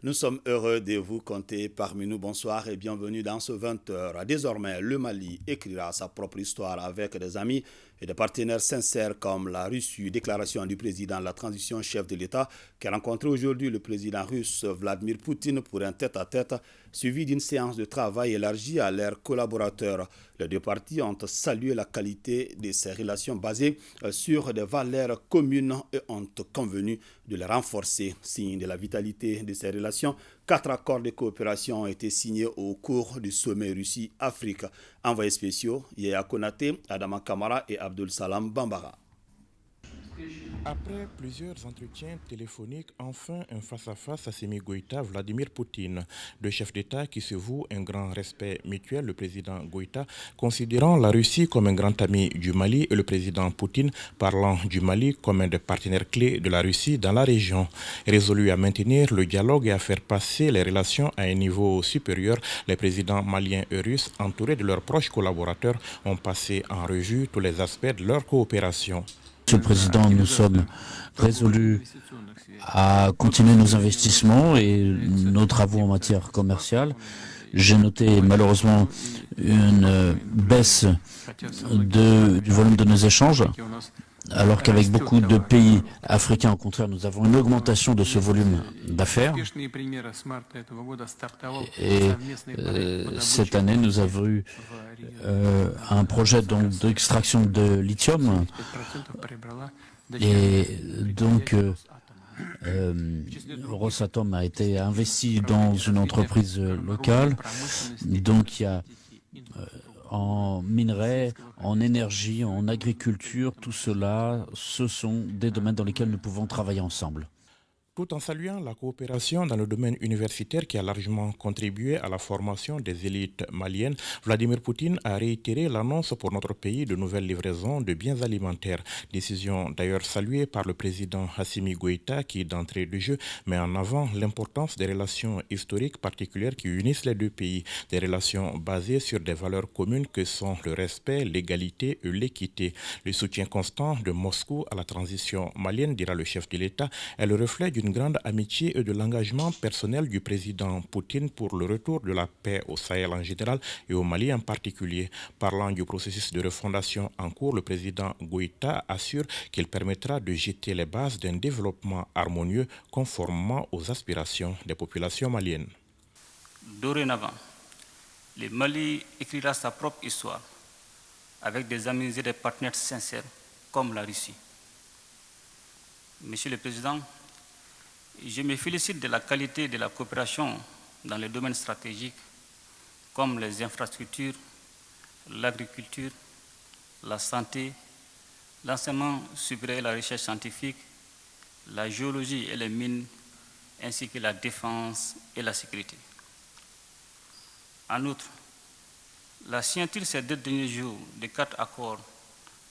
Nous sommes heureux de vous compter parmi nous. Bonsoir et bienvenue dans ce 20h. Désormais, le Mali écrira sa propre histoire avec des amis et des partenaires sincères comme la Russie. Déclaration du président de la transition chef de l'État qui a rencontré aujourd'hui le président russe Vladimir Poutine pour un tête-à-tête suivi d'une séance de travail élargie à leurs collaborateurs. Les deux parties ont salué la qualité de ces relations basées sur des valeurs communes et ont convenu de les renforcer. Signe de la vitalité de ces relations, 4 accords de coopération ont été signés au cours du sommet Russie-Afrique. Envoyés spéciaux, Yaya Konate, Adama Kamara et Abdul Salam Bambara. Après plusieurs entretiens téléphoniques, enfin un face-à-face Assimi Goïta, Vladimir Poutine. Deux chefs d'État qui se vouent un grand respect mutuel, le président Goïta considérant la Russie comme un grand ami du Mali et le président Poutine parlant du Mali comme un des partenaires clés de la Russie dans la région. Résolu à maintenir le dialogue et à faire passer les relations à un niveau supérieur, les présidents maliens et russes, entourés de leurs proches collaborateurs, ont passé en revue tous les aspects de leur coopération. Monsieur le Président, nous sommes résolus à continuer nos investissements et nos travaux en matière commerciale. J'ai noté malheureusement une baisse du volume de nos échanges, alors qu'avec beaucoup de pays africains, au contraire, nous avons une augmentation de ce volume d'affaires. Et cette année, nous avons eu un projet d'extraction de lithium. Et donc, Rosatom a été investi dans une entreprise locale. Donc, il y a en minerais, en énergie, en agriculture, tout cela, ce sont des domaines dans lesquels nous pouvons travailler ensemble. Tout en saluant la coopération dans le domaine universitaire qui a largement contribué à la formation des élites maliennes, Vladimir Poutine a réitéré l'annonce pour notre pays de nouvelles livraisons de biens alimentaires. Décision d'ailleurs saluée par le président Assimi Goïta qui, d'entrée de jeu, met en avant l'importance des relations historiques particulières qui unissent les deux pays. Des relations basées sur des valeurs communes que sont le respect, l'égalité et l'équité. Le soutien constant de Moscou à la transition malienne, dira le chef de l'État, est le reflet d'une grande amitié et de l'engagement personnel du président Poutine pour le retour de la paix au Sahel en général et au Mali en particulier. Parlant du processus de refondation en cours, le président Goïta assure qu'il permettra de jeter les bases d'un développement harmonieux conformément aux aspirations des populations maliennes. Dorénavant, le Mali écrira sa propre histoire avec des amis et des partenaires sincères comme la Russie. Monsieur le Président, je me félicite de la qualité de la coopération dans les domaines stratégiques comme les infrastructures, l'agriculture, la santé, l'enseignement supérieur et la recherche scientifique, la géologie et les mines, ainsi que la défense et la sécurité. En outre, la signature ces 2 derniers jours de 4 accords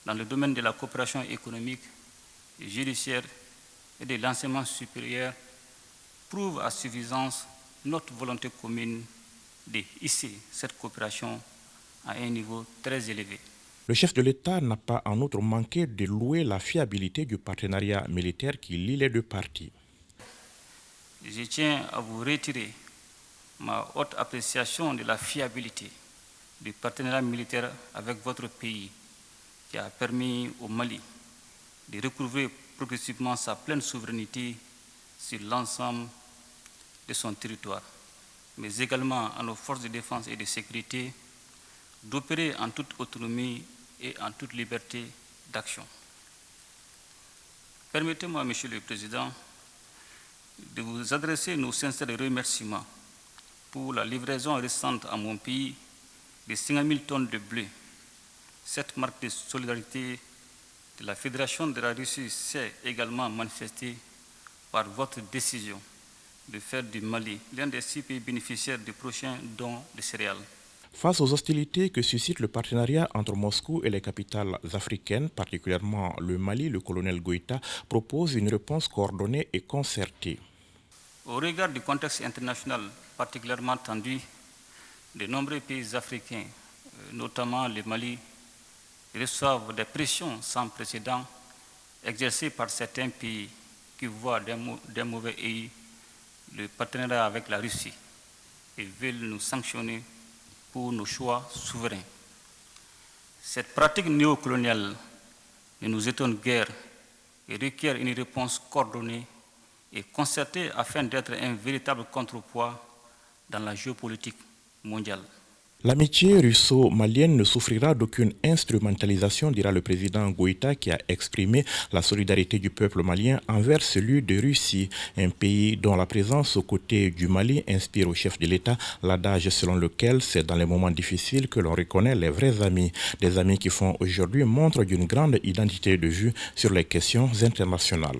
dans le domaine de la coopération économique, judiciaire et de l'enseignement supérieur prouve à suffisance notre volonté commune de hisser cette coopération à un niveau très élevé. Le chef de l'État n'a pas en outre manqué de louer la fiabilité du partenariat militaire qui lie les deux parties. Je tiens à vous retirer ma haute appréciation de la fiabilité du partenariat militaire avec votre pays qui a permis au Mali de recouvrer progressivement sa pleine souveraineté sur l'ensemble de son territoire, mais également à nos forces de défense et de sécurité d'opérer en toute autonomie et en toute liberté d'action. Permettez-moi, Monsieur le Président, de vous adresser nos sincères remerciements pour la livraison récente à mon pays de 5 000 tonnes de blé. Cette marque de solidarité de la Fédération de la Russie s'est également manifestée par votre décision de faire du Mali l'un des 6 pays bénéficiaires du prochain don de céréales. Face aux hostilités que suscite le partenariat entre Moscou et les capitales africaines, particulièrement le Mali, le colonel Goïta propose une réponse coordonnée et concertée. Au regard du contexte international particulièrement tendu, de nombreux pays africains, notamment le Mali, reçoivent des pressions sans précédent exercées par certains pays qui voient d'un mauvais œil le partenariat avec la Russie et veulent nous sanctionner pour nos choix souverains. Cette pratique néocoloniale ne nous étonne guère et requiert une réponse coordonnée et concertée afin d'être un véritable contrepoids dans la géopolitique mondiale. L'amitié russo-malienne ne souffrira d'aucune instrumentalisation, dira le président Goïta, qui a exprimé la solidarité du peuple malien envers celui de Russie, un pays dont la présence aux côtés du Mali inspire au chef de l'État l'adage selon lequel c'est dans les moments difficiles que l'on reconnaît les vrais amis, des amis qui font aujourd'hui montre d'une grande identité de vue sur les questions internationales.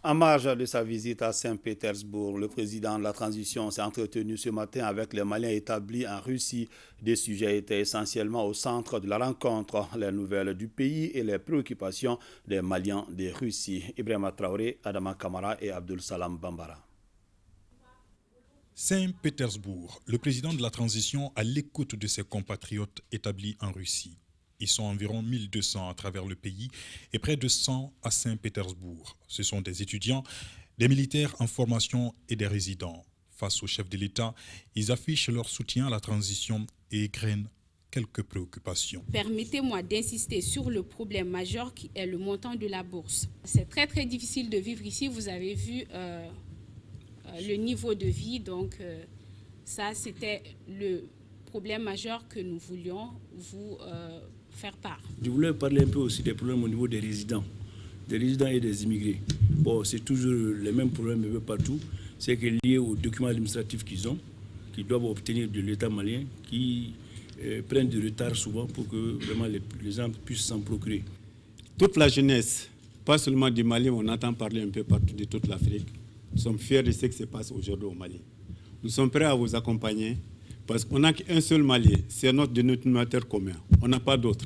En marge de sa visite à Saint-Pétersbourg, le président de la transition s'est entretenu ce matin avec les Maliens établis en Russie. Des sujets étaient essentiellement au centre de la rencontre, les nouvelles du pays et les préoccupations des Maliens de Russie. Ibrahima Traoré, Adama Kamara et Abdul Salam Bambara. Saint-Pétersbourg, le président de la transition à l'écoute de ses compatriotes établis en Russie. Ils sont environ 1200 à travers le pays et près de 100 à Saint-Pétersbourg. Ce sont des étudiants, des militaires en formation et des résidents. Face au chef de l'État, ils affichent leur soutien à la transition et égrènent quelques préoccupations. Permettez-moi d'insister sur le problème majeur qui est le montant de la bourse. C'est très difficile de vivre ici. Vous avez vu le niveau de vie. Donc ça, c'était le problème majeur que nous voulions vous faire part. Je voulais parler un peu aussi des problèmes au niveau des résidents et des immigrés. Bon, c'est toujours les mêmes problèmes un peu partout. C'est que lié aux documents administratifs qu'ils ont, qu'ils doivent obtenir de l'État malien, qui prennent du retard souvent pour que vraiment les gens puissent s'en procurer. Toute la jeunesse, pas seulement du Mali, on entend parler un peu partout de toute l'Afrique. Nous sommes fiers de ce qui se passe aujourd'hui au Mali. Nous sommes prêts à vous accompagner. Parce qu'on n'a qu'un seul Mali, c'est notre dénominateur commun. On n'a pas d'autre.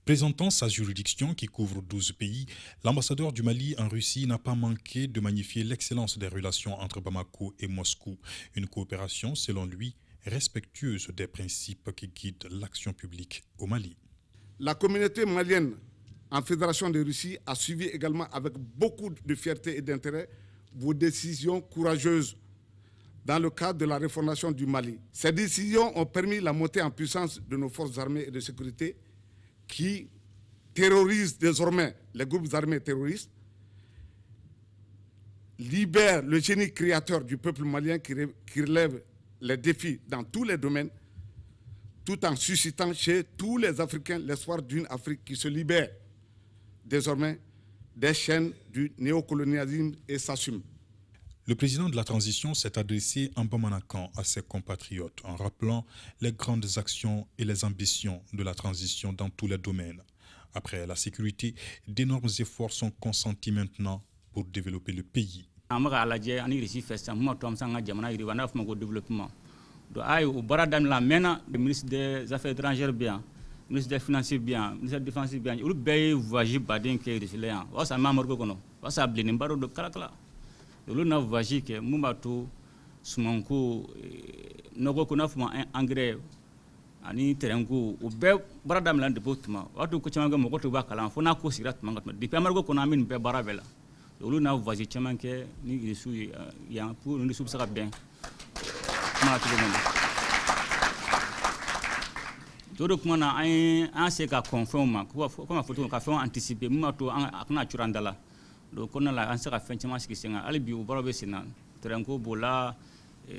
Présentant sa juridiction qui couvre 12 pays, l'ambassadeur du Mali en Russie n'a pas manqué de magnifier l'excellence des relations entre Bamako et Moscou. Une coopération, selon lui, respectueuse des principes qui guident l'action publique au Mali. La communauté malienne en Fédération de Russie a suivi également avec beaucoup de fierté et d'intérêt vos décisions courageuses dans le cadre de la refondation du Mali. Ces décisions ont permis la montée en puissance de nos forces armées et de sécurité qui terrorisent désormais les groupes armés terroristes, libèrent le génie créateur du peuple malien qui relève les défis dans tous les domaines, tout en suscitant chez tous les Africains l'espoir d'une Afrique qui se libère désormais des chaînes du néocolonialisme et s'assume. Le président de la transition s'est adressé en Bamanakan à ses compatriotes en rappelant les grandes actions et les ambitions de la transition dans tous les domaines. Après la sécurité, d'énormes efforts sont consentis maintenant pour développer le pays. Le ministre des Affaires étrangères bien, le ministre des Finances bien, le ministre des Défense bien, il y a voyagé badin qui est de ça m'a marqué kono, ça blé n'embaro de kalakala. Le na voyagé que mumbato sumanko nogo kona fuma engrais ani terengo o be baradam lan de botuma watu ko chama mo ko to bakala fo na ko sirat manga depuis amargo kona min be barabela le na voyagé chama ke ni isu ya pour ni sub saka bien ma to monde todo kuma na an se ka confirm ko ma photo ka fait anticiper mumato akna churandala do konna la an se ka fen chama sikisenga alibi o barabe sinan terengo bola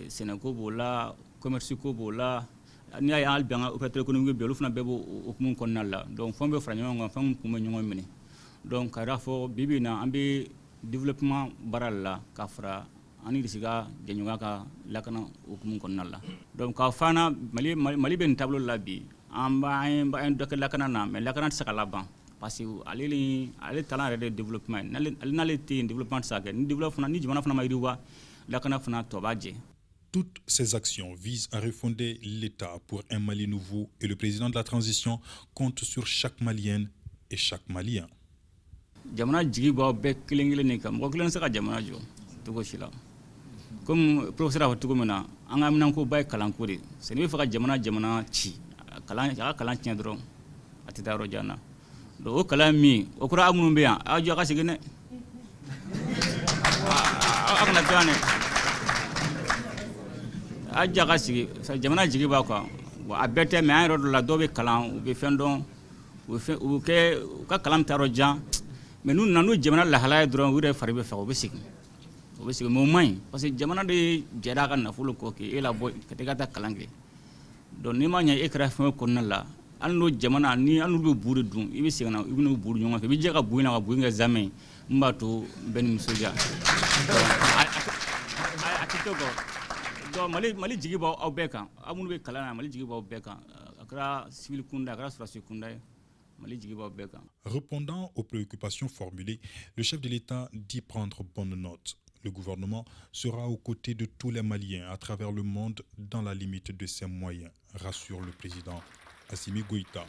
senako bola commerce ko bola ni ay al bien opérateur économique be lufna bebo okumun konnalla donc fombe franyo ngam fam kuma nyongo mini donc ara fo bibina ambe développement baralla kafra ani disiga denyuga ka lakana okumun konnalla donc ka fana mali ben tableau labi amba en dokka lakana na mais lakana saka laban parce que ale talent de développement n'ale té développement ça ni développement ni jumana fana mayriwa lakana fana tobaje. Toutes ces actions visent à refonder l'État pour un Mali nouveau et le président de la transition compte sur chaque Malienne et chaque Malien. Jamana jigi ba be kilingile ni kam ko kilen saka jamana jo to ko shila comme professeur a to mena an ga minan ko bay kalan ko de se ne fa jamana ci kalan ci dron atida ro jana o kala mi o kura amunu be yan a jo ka sigine akna tane a jaga sigi jamana jigi ba quoi a bete me an rodo la do be kalan u be fendon u ke ka kalam taro jan mais nous nanu jamana la halaya dron wure farbe fa o be sigi mo mai parce que jamana de jeda kan na fulu ko ke ela boy kete ta kalange don ni ma nya ekra fa ko na la anu jamana ni anu be buru dun ibe sigana ibnu buru nyoma fe bi je ka buina ka buinga zaman mbato ben musoja akitogo do mali jigi ba aw beka amunu be kalana mali jigi ba beka akra civil kunda akra surasi kunda mali jigi ba beka. Répondant aux préoccupations formulées, le chef de l'État dit prendre bonne note. Le gouvernement sera aux côtés de tous les Maliens à travers le monde dans la limite de ses moyens, rassure le président Assimi Goïta.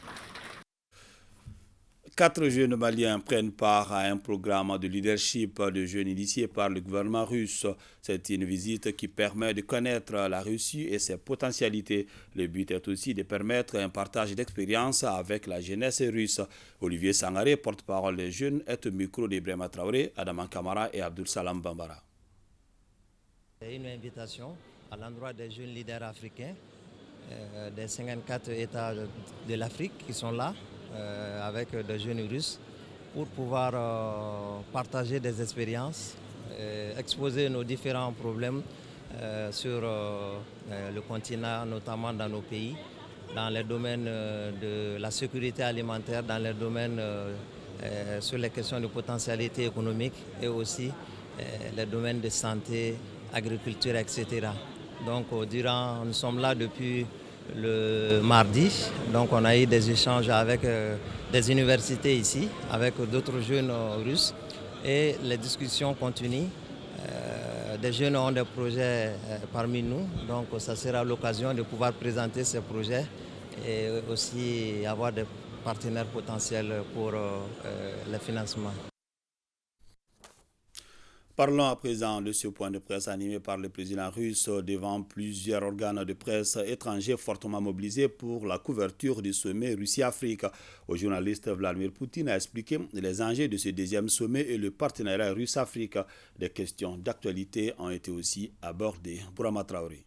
4 jeunes Maliens prennent part à un programme de leadership de jeunes initié par le gouvernement russe. C'est une visite qui permet de connaître la Russie et ses potentialités. Le but est aussi de permettre un partage d'expériences avec la jeunesse russe. Olivier Sangaré, porte-parole des jeunes, est au micro d'Ibrahima Traoré, Adaman Kamara et Abdul Salam Bambara. C'est une invitation à l'endroit des jeunes leaders africains, des 54 États de l'Afrique qui sont là, avec des jeunes russes, pour pouvoir partager des expériences, exposer nos différents problèmes sur le continent, notamment dans nos pays, dans les domaines de la sécurité alimentaire, dans les domaines sur les questions de potentialité économique et aussi les domaines de santé, agriculture, etc. Donc nous sommes là depuis le mardi, donc on a eu des échanges avec des universités ici, avec d'autres jeunes russes et les discussions continuent. Des jeunes ont des projets parmi nous, donc ça sera l'occasion de pouvoir présenter ces projets et aussi avoir des partenaires potentiels pour le financement. Parlons à présent de ce point de presse animé par le président russe devant plusieurs organes de presse étrangers fortement mobilisés pour la couverture du sommet Russie-Afrique. Au journaliste Vladimir Poutine a expliqué les enjeux de ce deuxième sommet et le partenariat russe-Afrique. Des questions d'actualité ont été aussi abordées. Bourama Traoré.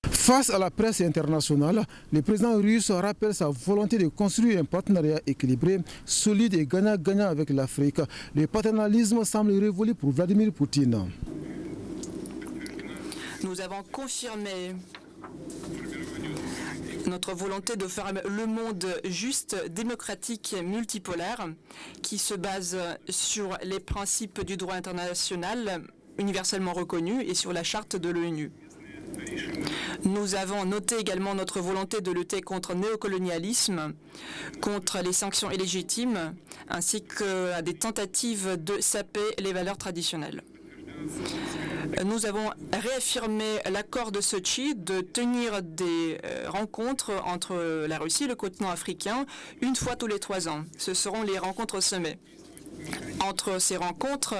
Face à la presse internationale, le président russe rappelle sa volonté de construire un partenariat équilibré, solide et gagnant-gagnant avec l'Afrique. Le paternalisme semble révolu pour Vladimir Poutine. Nous avons confirmé notre volonté de faire le monde juste, démocratique et multipolaire, qui se base sur les principes du droit international universellement reconnus et sur la charte de l'ONU. Nous avons noté également notre volonté de lutter contre le néocolonialisme, contre les sanctions illégitimes, ainsi que des tentatives de saper les valeurs traditionnelles. Nous avons réaffirmé l'accord de Sochi de tenir des rencontres entre la Russie et le continent africain une fois tous les 3 ans. Ce seront les rencontres au sommet. Entre ces rencontres,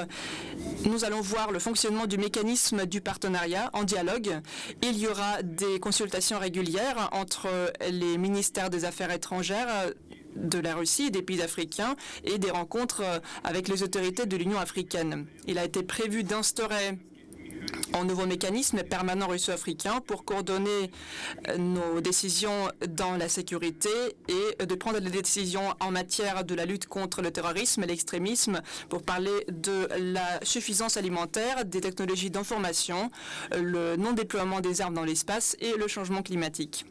nous allons voir le fonctionnement du mécanisme du partenariat en dialogue. Il y aura des consultations régulières entre les ministères des Affaires étrangères de la Russie et des pays africains et des rencontres avec les autorités de l'Union africaine. Il a été prévu d'instaurer un nouveau mécanisme permanent russo-africain pour coordonner nos décisions dans la sécurité et de prendre des décisions en matière de la lutte contre le terrorisme et l'extrémisme, pour parler de la suffisance alimentaire, des technologies d'information, le non-déploiement des armes dans l'espace et le changement climatique.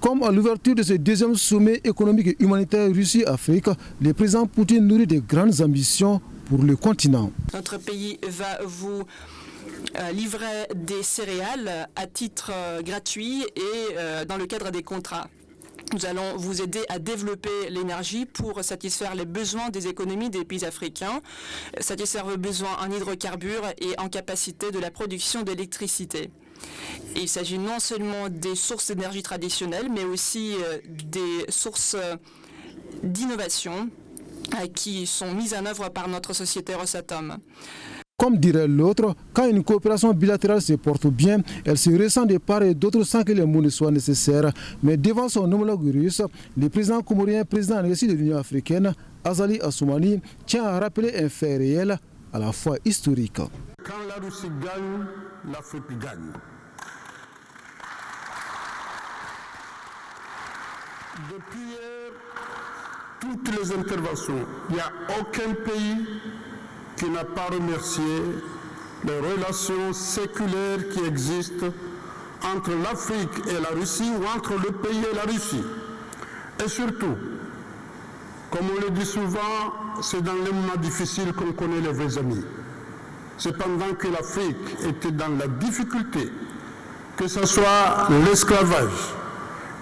Comme à l'ouverture de ce deuxième sommet économique et humanitaire Russie-Afrique, le président Poutine nourrit de grandes ambitions pour le continent. Notre pays va vous livrer des céréales à titre gratuit et dans le cadre des contrats. Nous allons vous aider à développer l'énergie pour satisfaire les besoins des économies des pays africains, satisfaire vos besoins en hydrocarbures et en capacité de la production d'électricité. Il s'agit non seulement des sources d'énergie traditionnelles, mais aussi des sources d'innovation qui sont mises en œuvre par notre société Rosatom. Comme dirait l'autre, quand une coopération bilatérale se porte bien, elle se ressent de part et d'autre sans que les mots ne soient nécessaires. Mais devant son homologue russe, le président comorien, président en exercice de l'Union africaine, Azali Assoumani, tient à rappeler un fait réel, à la fois historique. Quand la Russie gagne, l'Afrique gagne. Depuis hier, toutes les interventions, il n'y a aucun pays qui n'a pas remercié les relations séculaires qui existent entre l'Afrique et la Russie ou entre le pays et la Russie. Et surtout, comme on le dit souvent, c'est dans les moments difficiles qu'on connaît les vrais amis. C'est pendant que l'Afrique était dans la difficulté, que ce soit l'esclavage,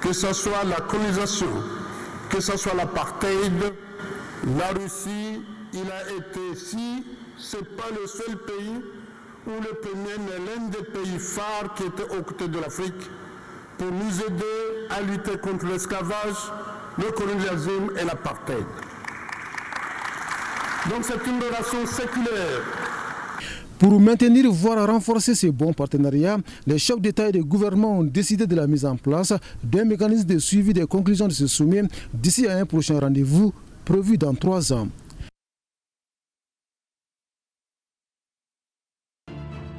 que ce soit la colonisation, que ce soit l'apartheid, la Russie, il a été, si ce n'est pas le seul pays, ou le premier, mais l'un des pays phares qui était aux côtés de l'Afrique, pour nous aider à lutter contre l'esclavage, le colonialisme et l'apartheid. Donc c'est une relation séculaire. Pour maintenir, voire renforcer ces bons partenariats, les chefs d'État et de gouvernement ont décidé de la mise en place d'un mécanisme de suivi des conclusions de ce sommet d'ici à un prochain rendez-vous prévu dans 3 ans.